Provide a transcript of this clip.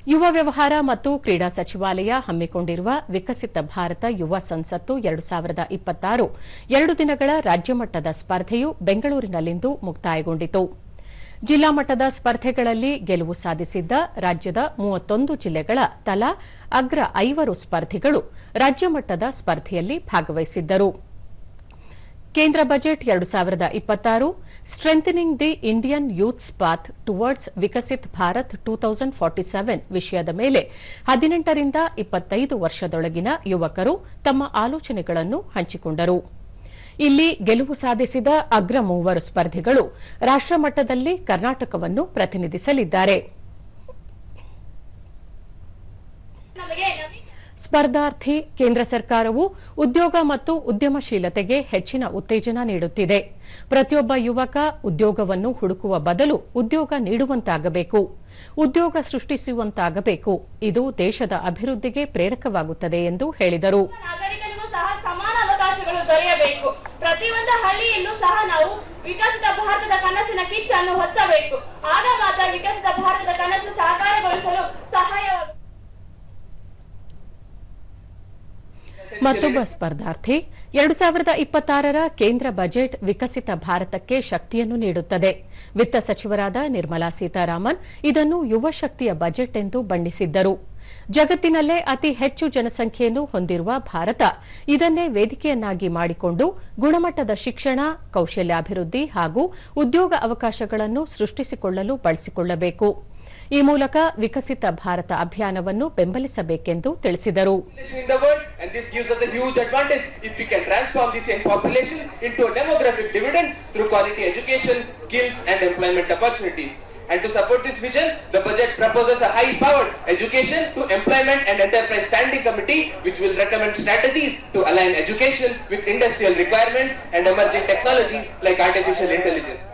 ಯುವ ವ್ಯವಹಾರ ಮತ್ತು ಕ್ರೀಡಾ ಸಚಿವಾಲಯ ಹಮ್ಮಿಕೊಂಡಿರುವ ವಿಕಸಿತ ಭಾರತ ಯುವ ಸಂಸತ್ತು 2026 2 ದಿನಗಳ ರಾಜ್ಯಮಟ್ಟದ ಸ್ಪರ್ಧೆಯು ಬೆಂಗಳೂರಿನಲ್ಲಿಂದು ಮುಕ್ತಾಯಗೊಂಡಿತು. ಜಿಲ್ಲಾ ಮಟ್ಟದ ಸ್ಪರ್ಧೆಗಳಲ್ಲಿ ಗೆಲುವು ಸಾಧಿಸಿದ್ದ ರಾಜ್ಯದ 31 ಜಿಲ್ಲೆಗಳ ತಲಾ ಅಗ್ರ 5 ಸ್ಪರ್ಧಿಗಳು ರಾಜ್ಯಮಟ್ಟದ ಸ್ಪರ್ಧೆಯಲ್ಲಿ ಭಾಗವಹಿಸಿದ್ದರು. ಕೇಂದ್ರ budget 2026 strengthening the Indian youths path towards Viksit Bharat 2047 ವಿಷಯದ ಮೇಲೆ 18 ರಿಂದ 25 ವರ್ಷದೊಳಗಿನ ಯುವಕರು ತಮ್ಮ ಆಲೋಚನೆಗಳನ್ನು ಹಂಚಿಕೊಂಡರು. ಇಲ್ಲಿ ಗೆಲುವು ಸಾಧಿಸಿದ ಅಗ್ರ 3 ಸ್ಪರ್ಧಿಗಳು ರಾಷ್ಟ್ರಮಟ್ಟದಲ್ಲಿ ಕರ್ನಾಟಕವನ್ನು ಪ್ರತಿನಿಧಿಸಲಿದ್ದಾರೆ. ಸ್ಪರ್ಧಾರ್ಥಿ ಕೇಂದ್ರ ಸರ್ಕಾರವು ಉದ್ಯೋಗ ಮತ್ತು ಉದ್ಯಮಶೀಲತೆಗೆ ಹೆಚ್ಚಿನ ಉತ್ತೇಜನ ನೀಡುತ್ತಿದೆ. ಪ್ರತಿಯೊಬ್ಬ ಯುವಕ ಉದ್ಯೋಗವನ್ನು ಹುಡುಕುವ ಬದಲು ಉದ್ಯೋಗ ನೀಡುವಂತಾಗಬೇಕು, ಉದ್ಯೋಗ ಸೃಷ್ಟಿಸುವಂತಾಗಬೇಕು. ಇದು ದೇಶದ ಅಭಿವೃದ್ಧಿಗೆ ಪ್ರೇರಕವಾಗುತ್ತದೆ ಎಂದು ಹೇಳಿದರು. ನಾಗರಿಕರಿಗೂ ಸಹ ಸಮಾನ ಅವಕಾಶಗಳು ದೊರೆಯಬೇಕು. ಪ್ರತಿಯೊಂದು ಹಳ್ಳಿಯಲ್ಲೂ ಸಹ ನಾವು ವಿಕಸಿತ ಭಾರತದ ಕನಸಿನ ಕಿಚ್ಚನ್ನು ಹೊಚ್ಚಬೇಕು. ಆಗ ಮಾತ್ರ ವಿಕಸಿತ ಭಾರತದ ಕನಸು ಸಾಕಾರಗೊಳಿಸಲು ಸಹಾಯವಾಗುತ್ತದೆ. ಮತ್ತೊಬ್ಬ ಸ್ಪರ್ಧಾರ್ಥಿ 2026 ಕೇಂದ್ರ ಬಜೆಟ್ ವಿಕಸಿತ ಭಾರತಕ್ಕೆ ಶಕ್ತಿಯನ್ನು ನೀಡುತ್ತದೆ. ವಿತ್ತ ಸಚಿವರಾದ ನಿರ್ಮಲಾ ಸೀತಾರಾಮನ್ ಇದನ್ನು ಯುವ ಶಕ್ತಿಯ ಬಜೆಟ್ ಎಂದು ಬಣ್ಣಿಸಿದ್ದರು. ಜಗತ್ತಿನಲ್ಲೇ ಅತಿ ಹೆಚ್ಚು ಜನಸಂಖ್ಯೆಯನ್ನು ಹೊಂದಿರುವ ಭಾರತ ಇದನ್ನೇ ವೇದಿಕೆಯನ್ನಾಗಿ ಮಾಡಿಕೊಂಡು ಗುಣಮಟ್ಟದ ಶಿಕ್ಷಣ, ಕೌಶಲ್ಯಾಭಿವೃದ್ಧಿ ಹಾಗೂ ಉದ್ಯೋಗ ಅವಕಾಶಗಳನ್ನು ಸೃಷ್ಟಿಸಿಕೊಳ್ಳಲು ಬಳಸಿಕೊಳ್ಳಬೇಕು. ಈ ಮೂಲಕ ವಿಕಸಿತ ಭಾರತ ಅಭಿಯಾನವನ್ನು ಬೆಂಬಲಿಸಬೇಕೆಂದು ತಿಳಿಸಿದರು. This gives us a huge advantage if we can transform this young population into a demographic dividend through quality education, skills and employment opportunities. And to support this vision, the budget proposes a high-powered education to employment and enterprise standing committee which will recommend strategies to align education with industrial requirements and emerging technologies like artificial intelligence.